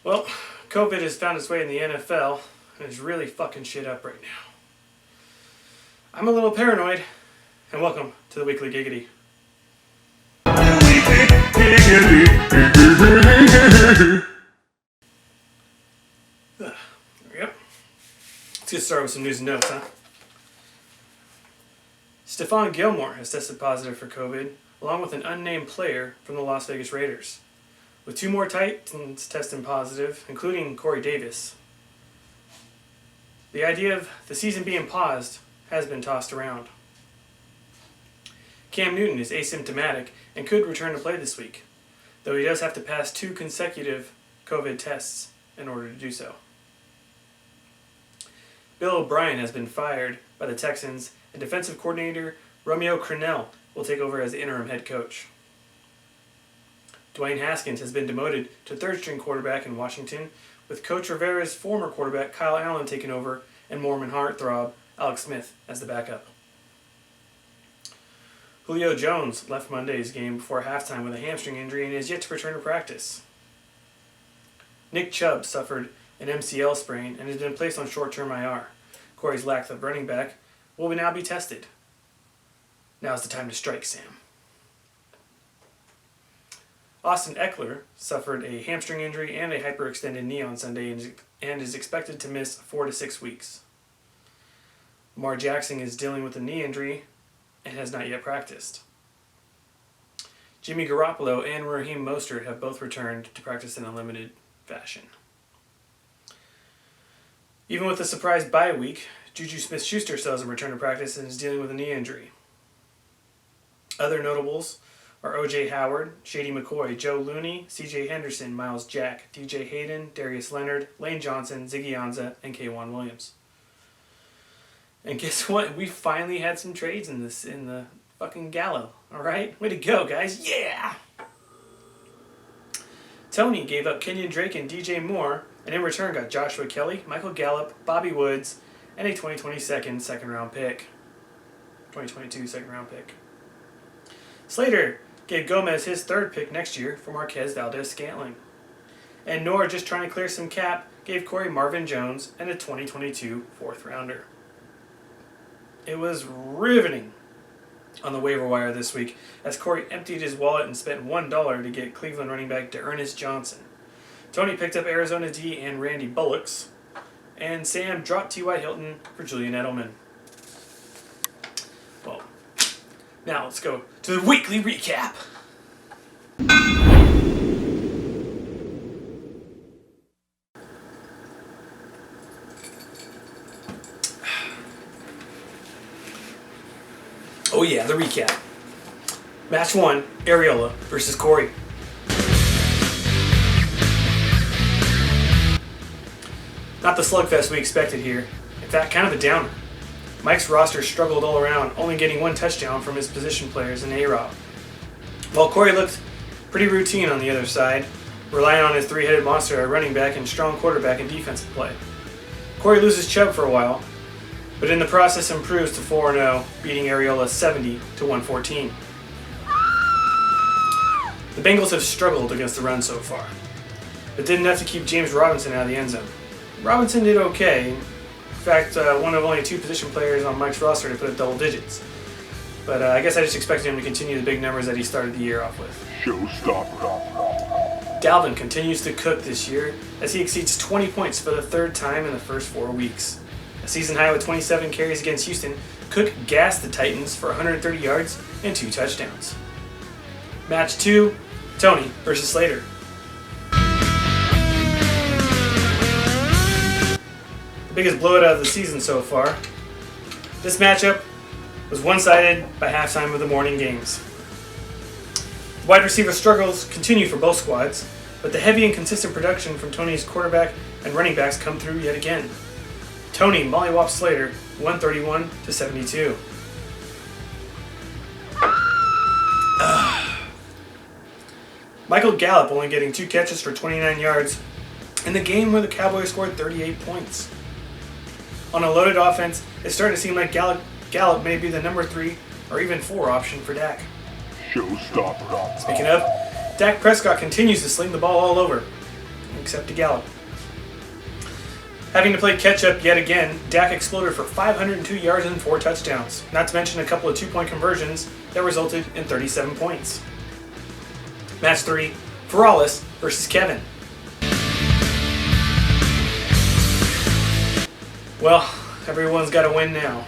Well, COVID has found its way in the NFL and is really fucking shit up right now. I'm a little paranoid, and welcome to the Weekly Giggity. There we go. Let's get started with some news and notes, huh? Stephon Gilmore has tested positive for COVID, along with an unnamed player from the Las Vegas Raiders, with two more Titans testing positive, including Corey Davis. The idea of the season being paused has been tossed around. Cam Newton is asymptomatic and could return to play this week, though he does have to pass 2 consecutive COVID tests in order to do so. Bill O'Brien has been fired by the Texans, and defensive coordinator Romeo Crennel will take over as the interim head coach. Dwayne Haskins has been demoted to third-string quarterback in Washington, with Coach Rivera's former quarterback Kyle Allen taking over and Mormon heartthrob Alex Smith as the backup. Julio Jones left Monday's game before halftime with a hamstring injury and is yet to return to practice. Nick Chubb suffered an MCL sprain and has been placed on short-term IR. Corey's lack of running back will now be tested. Now's the time to strike, Sam. Austin Eckler suffered a hamstring injury and a hyperextended knee on Sunday and is expected to miss 4 to 6 weeks. Lamar Jackson is dealing with a knee injury and has not yet practiced. Jimmy Garoppolo and Raheem Mostert have both returned to practice in a limited fashion. Even with the surprise bye week, Juju Smith-Schuster still hasn't returned to practice and is dealing with a knee injury. Other notables are O.J. Howard, Shady McCoy, Joe Looney, C.J. Henderson, Miles Jack, D.J. Hayden, Darius Leonard, Lane Johnson, Ziggy Ansah, and K'Wan Williams. And guess what? We finally had some trades in the fucking Gallo. All right? Way to go, guys. Yeah! Tony gave up Kenyon Drake and DJ Moore, and in return got Joshua Kelly, Michael Gallup, Bobby Woods, and a 2022 second-round pick. 2022 second-round pick. Slater gave Gomez his third pick next year for Marquez Valdez-Scantling. And Nora, just trying to clear some cap, gave Corey Marvin Jones and a 2022 fourth-rounder. It was riveting on the waiver wire this week as Corey emptied his wallet and spent $1 to get Cleveland running back D'Ernest Johnson. Tony picked up Arizona D and Randy Bullocks, and Sam dropped T.Y. Hilton for Julian Edelman. Well, now let's go to the weekly recap. Oh yeah, the recap. Match 1, Areola versus Corey. Not the slugfest we expected here. In fact, kind of a downer. Mike's roster struggled all around, only getting 1 touchdown from his position players in A-Rob. While Corey looked pretty routine on the other side, relying on his 3-headed monster at running back and strong quarterback and defensive play. Corey loses Chubb for a while, but in the process improves to 4-0, beating Areola 70-114. The Bengals have struggled against the run so far, but didn't have to keep James Robinson out of the end zone. Robinson did okay. In fact, one of only 2 position players on Mike's roster to put up double digits. But I guess I just expected him to continue the big numbers that he started the year off with. Showstopper. Dalvin continues to cook this year as he exceeds 20 points for the 3rd time in the first 4 weeks. A season high with 27 carries against Houston, Cook gassed the Titans for 130 yards and 2 touchdowns. Match 2, Tony versus Slater. The biggest blowout of the season so far. This matchup was one-sided by halftime of the morning games. Wide receiver struggles continue for both squads, but the heavy and consistent production from Tony's quarterback and running backs come through yet again. Tony mollywopped Slater 131-72. Michael Gallup only getting 2 catches for 29 yards in the game where the Cowboys scored 38 points. On a loaded offense, it's starting to seem like Gallup may be the number 3 or even 4 option for Dak. Showstopper. Speaking of, Dak Prescott continues to sling the ball all over. except to Gallup. Having to play catch-up yet again, Dak exploded for 502 yards and 4 touchdowns, not to mention a couple of 2-point conversions that resulted in 37 points. Match 3, Ferralis versus Kevin. Well, everyone's got to win now.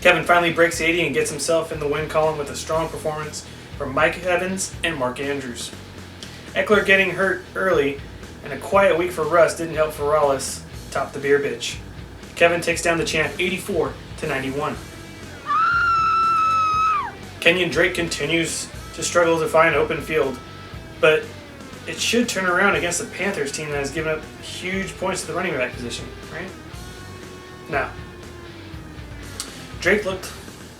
Kevin finally breaks 80 and gets himself in the win column with a strong performance from Mike Evans and Mark Andrews. Eckler getting hurt early and a quiet week for Russ didn't help Ferralis top the beer bitch. Kevin takes down the champ 84-91. Kenyon Drake continues to struggle to find open field, but it should turn around against the Panthers team that has given up huge points to the running back position, right? No. Drake looked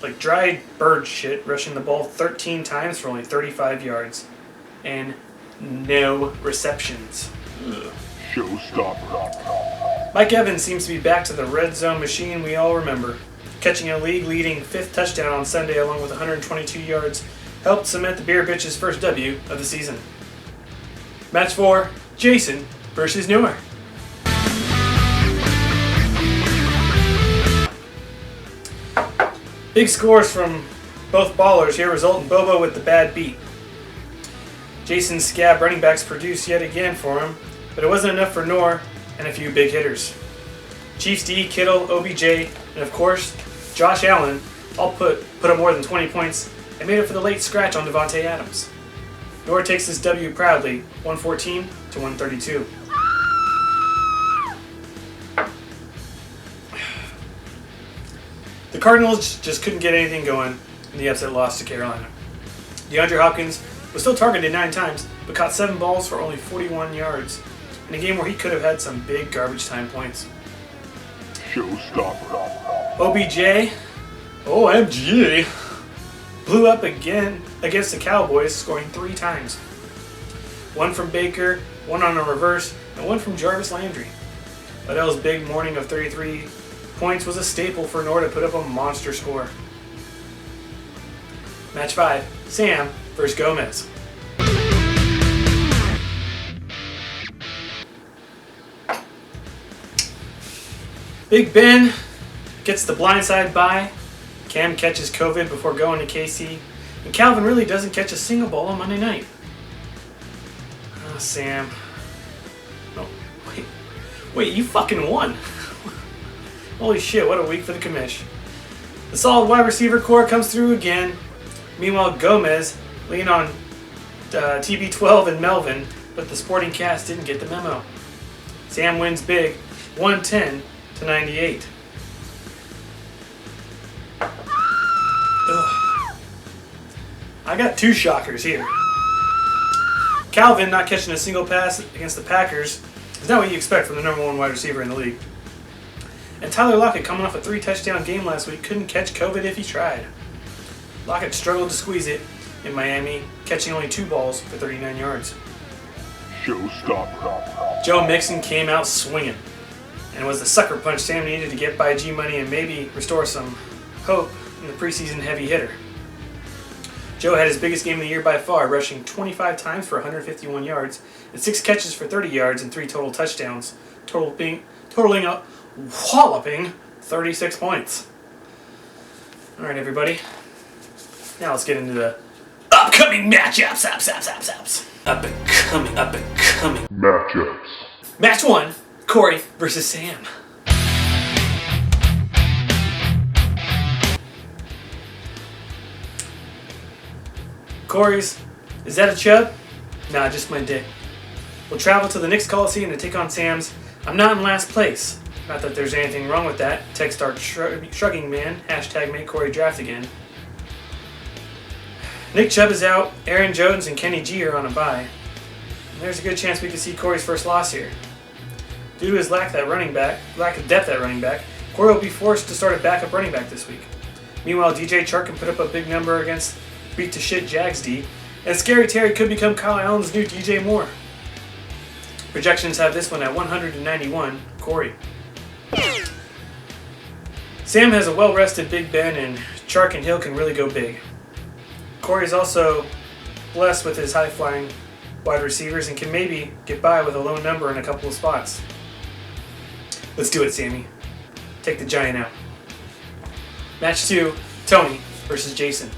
like dried bird shit, rushing the ball 13 times for only 35 yards and no receptions. Showstopper. Mike Evans seems to be back to the red zone machine we all remember. Catching a league-leading 5th touchdown on Sunday along with 122 yards helped cement the Beer Bitch's first W of the season. Match 4, Jason versus Noor. Big scores from both ballers here result in Bobo with the bad beat. Jason's scab running backs produced yet again for him, but it wasn't enough for Noor and a few big hitters. Chiefs D, Kittle, OBJ, and of course, Josh Allen all put up more than 20 points and made up for the late scratch on Devontae Adams. Noor takes this W proudly, 114-132. The Cardinals just couldn't get anything going in the upset loss to Carolina. DeAndre Hopkins was still targeted 9 times, but caught 7 balls for only 41 yards in a game where he could have had some big garbage time points. Showstopper. OBJ, OMG, blew up again against the Cowboys, scoring 3 times. 1 from Baker, 1 on a reverse, and 1 from Jarvis Landry. Odell's big morning of 33 points was a staple for Noor to put up a monster score. Match 5, Sam versus Gomez. Big Ben gets the blindside bye. Cam catches COVID before going to KC. And Calvin really doesn't catch a single ball on Monday night. Oh, Sam. Oh, wait, you fucking won. Holy shit, what a week for the commish. The solid wide receiver core comes through again. Meanwhile, Gomez leaned on TB12 and Melvin, but the sporting cast didn't get the memo. Sam wins big, 110-98. Ugh. I got 2 shockers here. Calvin not catching a single pass against the Packers is not what you expect from the number 1 wide receiver in the league. And Tyler Lockett, coming off a 3-touchdown game last week, couldn't catch COVID if he tried. Lockett struggled to squeeze it in Miami, catching only 2 balls for 39 yards. Showstopper. Joe Mixon came out swinging and was the sucker punch Sam needed to get by G-Money and maybe restore some hope in the preseason heavy hitter. Joe had his biggest game of the year by far, rushing 25 times for 151 yards and 6 catches for 30 yards and 3 total touchdowns, totaling a walloping 36 points. All right, everybody. Now let's get into the upcoming matchups. Up and coming. Matchups. Match 1, Corey versus Sam. Corey's, is that a chub? Nah, just my dick. We'll travel to the Knicks Coliseum to take on Sam's I'm not in last place. Not that there's anything wrong with that. Text start shrugging man. Hashtag make Corey draft again. Nick Chubb is out. Aaron Jones and Kenny G are on a bye. And there's a good chance we could see Corey's first loss here. Due to his lack of depth at running back, Corey will be forced to start a backup running back this week. Meanwhile, DJ Chark can put up a big number against beat to shit Jags D, and Scary Terry could become Kyle Allen's new DJ Moore. Projections have this one at 191, Corey. Sam has a well-rested Big Ben, and Chark and Hill can really go big. Corey is also blessed with his high-flying wide receivers and can maybe get by with a low number in a couple of spots. Let's do it, Sammy. Take the giant out. Match 2, Tony versus Jason.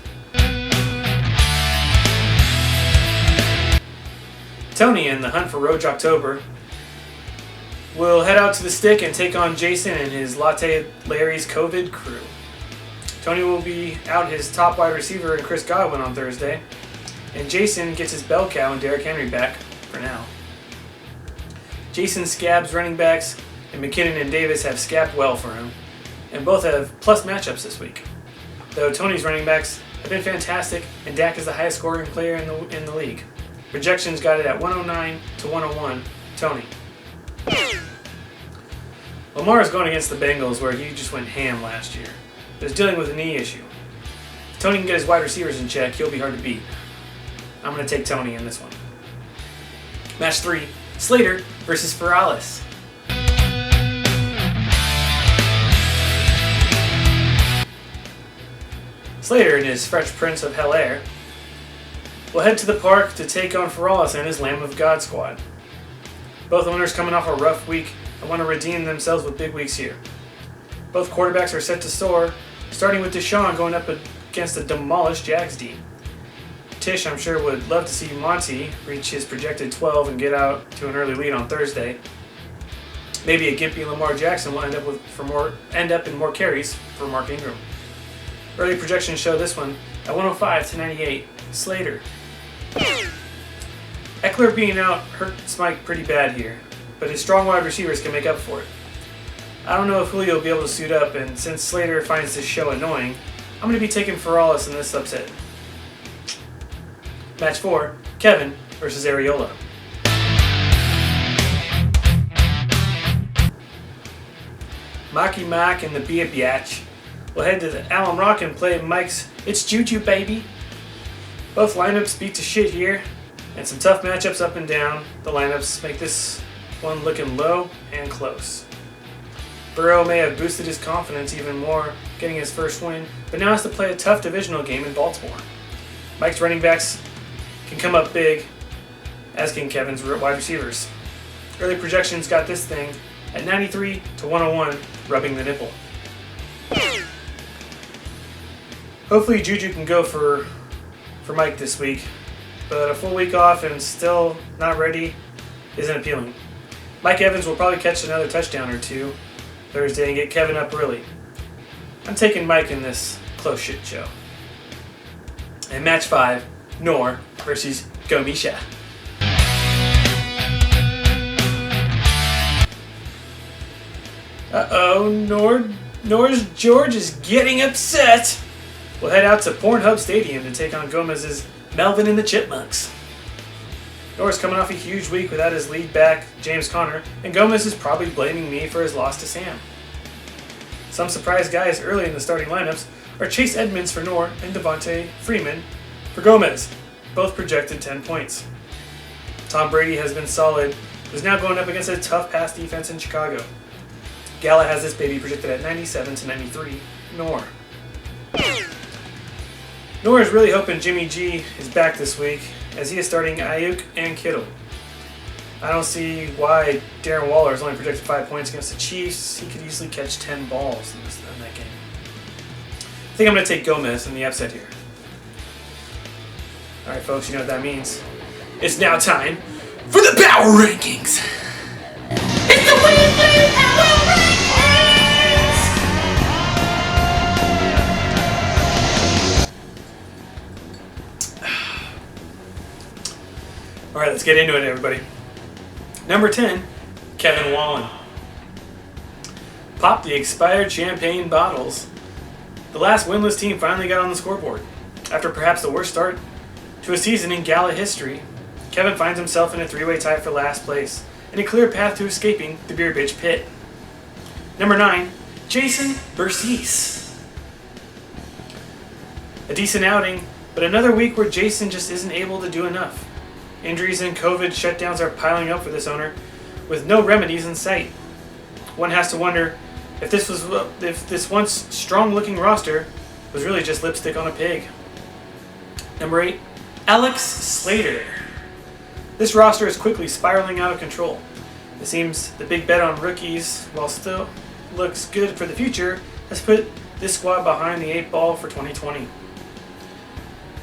Tony, in the hunt for Roach October, will head out to the stick and take on Jason and his Latte Larry's COVID crew. Tony will be out his top wide receiver and Chris Godwin on Thursday, and Jason gets his bell cow and Derrick Henry back for now. Jason scabs running backs, and McKinnon and Davis have scabbed well for him, and both have plus matchups this week. Though Tony's running backs have been fantastic, and Dak is the highest scoring player in the league. Projections got it at 109 to 101, Tony. Lamar is going against the Bengals, where he just went ham last year, but is dealing with a knee issue. If Tony can get his wide receivers in check, he'll be hard to beat. I'm going to take Tony in this one. Match 3, Slater versus Ferralis. Slater and his Fresh Prince of Bel-Air will head to the park to take on Ferralis and his Lamb of God squad. Both owners coming off a rough week and want to redeem themselves with big weeks here. Both quarterbacks are set to soar, starting with Deshaun going up against a demolished Jags D. Tish, I'm sure, would love to see Monty reach his projected 12 and get out to an early lead on Thursday. Maybe a gimpy Lamar Jackson will end up in more carries for Mark Ingram. Early projections show this one at 105 to 98, Slater. Eckler being out hurts Mike pretty bad here, but his strong wide receivers can make up for it. I don't know if Julio will be able to suit up, and since Slater finds this show annoying, I'm going to be taking Ferralis in this upset. Match 4, Kevin versus Areola. Maki Mack and the Bia Biatch will head to the Alum Rock and play Mike's It's Juju Baby. Both lineups beat to shit here, and some tough matchups up and down. The lineups make this one looking low and close. Burrow may have boosted his confidence even more, getting his first win, but now has to play a tough divisional game in Baltimore. Mike's running backs can come up big, as can Kevin's wide receivers. Early projections got this thing at 93 to 101, rubbing the nipple. Hopefully Juju can go for Mike this week, but a full week off and still not ready isn't appealing. Mike Evans will probably catch another touchdown or two Thursday and get Kevin up early. I'm taking Mike in this close shit show. And match 5, Nor versus Gomisha. Uh-oh, Nor's George is getting upset. We'll head out to Pornhub Stadium to take on Gomez's Melvin and the Chipmunks. Nor's coming off a huge week without his lead back, James Conner, and Gomez is probably blaming me for his loss to Sam. Some surprise guys early in the starting lineups are Chase Edmonds for Nor and Devontae Freeman for Gomez, both projected 10 points. Tom Brady has been solid, but is now going up against a tough pass defense in Chicago. Gala has this baby projected at 97 to 93, Nor. Nor is really hoping Jimmy G is back this week, as he is starting Ayuk and Kittle. I don't see why Darren Waller is only projected 5 points against the Chiefs. He could easily catch 10 balls in that game. I think I'm going to take Gomez in the upset here. Alright folks, you know what that means. It's now time for the Power Rankings! It's the Weekly Power Rankings! Alright, let's get into it, everybody. Number 10, Kevin Wallen. Pop the expired champagne bottles. The last winless team finally got on the scoreboard. After perhaps the worst start to a season in Gala history, Kevin finds himself in a three-way tie for last place and a clear path to escaping the beer bitch pit. Number 9, Jason Bercese. A decent outing, but another week where Jason just isn't able to do enough. Injuries and COVID shutdowns are piling up for this owner, with no remedies in sight. One has to wonder if this once strong-looking roster was really just lipstick on a pig. Number 8, Alex Slater. This roster is quickly spiraling out of control. It seems the big bet on rookies, while still looks good for the future, has put this squad behind the 8 ball for 2020.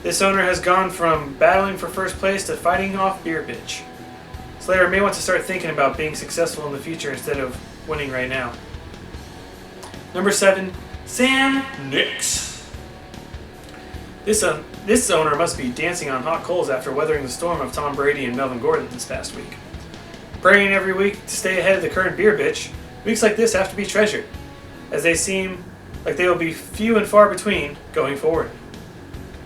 This owner has gone from battling for first place to fighting off beer bitch. Slater may want to start thinking about being successful in the future instead of winning right now. Number 7, Sam Nix. This owner must be dancing on hot coals after weathering the storm of Tom Brady and Melvin Gordon this past week. Praying every week to stay ahead of the current beer bitch, weeks like this have to be treasured, as they seem like they will be few and far between going forward.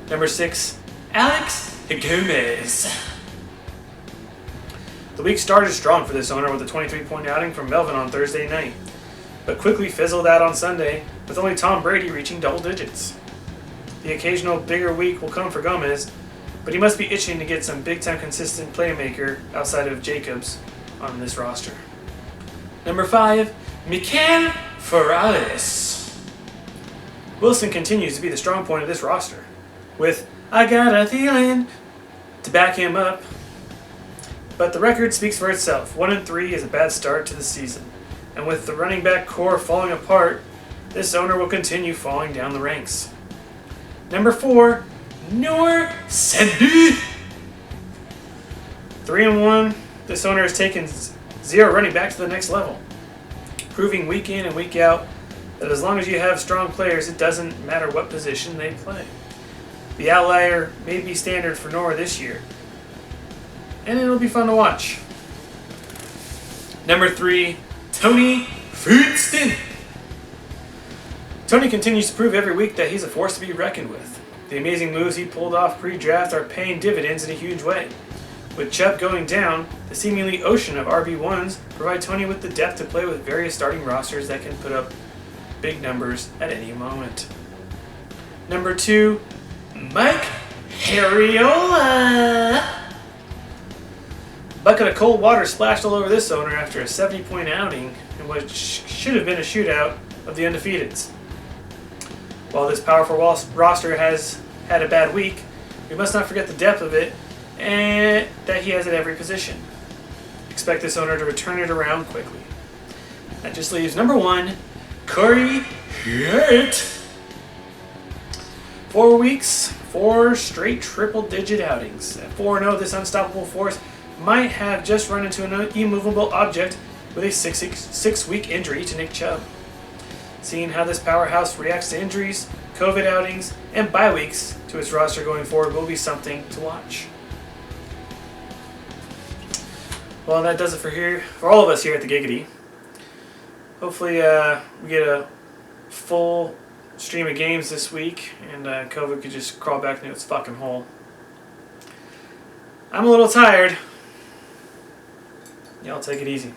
Number 6, Alex Gomez. The week started strong for this owner with a 23-point outing from Melvin on Thursday night, but quickly fizzled out on Sunday with only Tom Brady reaching double digits. The occasional bigger week will come for Gomez, but he must be itching to get some big-time consistent playmaker outside of Jacobs on this roster. Number 5, Mikel Ferraris. Wilson continues to be the strong point of this roster, with "I got a feeling" to back him up. But the record speaks for itself. 1-3 is a bad start to the season, and with the running back core falling apart, this owner will continue falling down the ranks. Number 4, Noor Sandu. 3-1, this owner has taken 0 running back to the next level, proving week in and week out that as long as you have strong players, it doesn't matter what position they play. The outlier may be standard for Noor this year, and it'll be fun to watch. Number 3, Tony Funston. Tony continues to prove every week that he's a force to be reckoned with. The amazing moves he pulled off pre-draft are paying dividends in a huge way. With Chubb going down, the seemingly ocean of RB1s provide Tony with the depth to play with various starting rosters that can put up big numbers at any moment. Number 2, Mike Harriola. Bucket of cold water splashed all over this owner after a 70-point outing in what should have been a shootout of the undefeateds. While this powerful roster has had a bad week, we must not forget the depth of it and that he has at every position. Expect this owner to return it around quickly. That just leaves number 1, Corey Hurt. 4 weeks, 4 straight triple-digit outings. At 4-0, this unstoppable force might have just run into an immovable object with a 6-week injury to Nick Chubb. Seeing how this powerhouse reacts to injuries, COVID outings, and bye weeks to its roster going forward will be something to watch. Well, that does it for all of us here at the Giggity. Hopefully we get a full stream of games this week and COVID could just crawl back into its fucking hole. I'm a little tired. Y'all take it easy.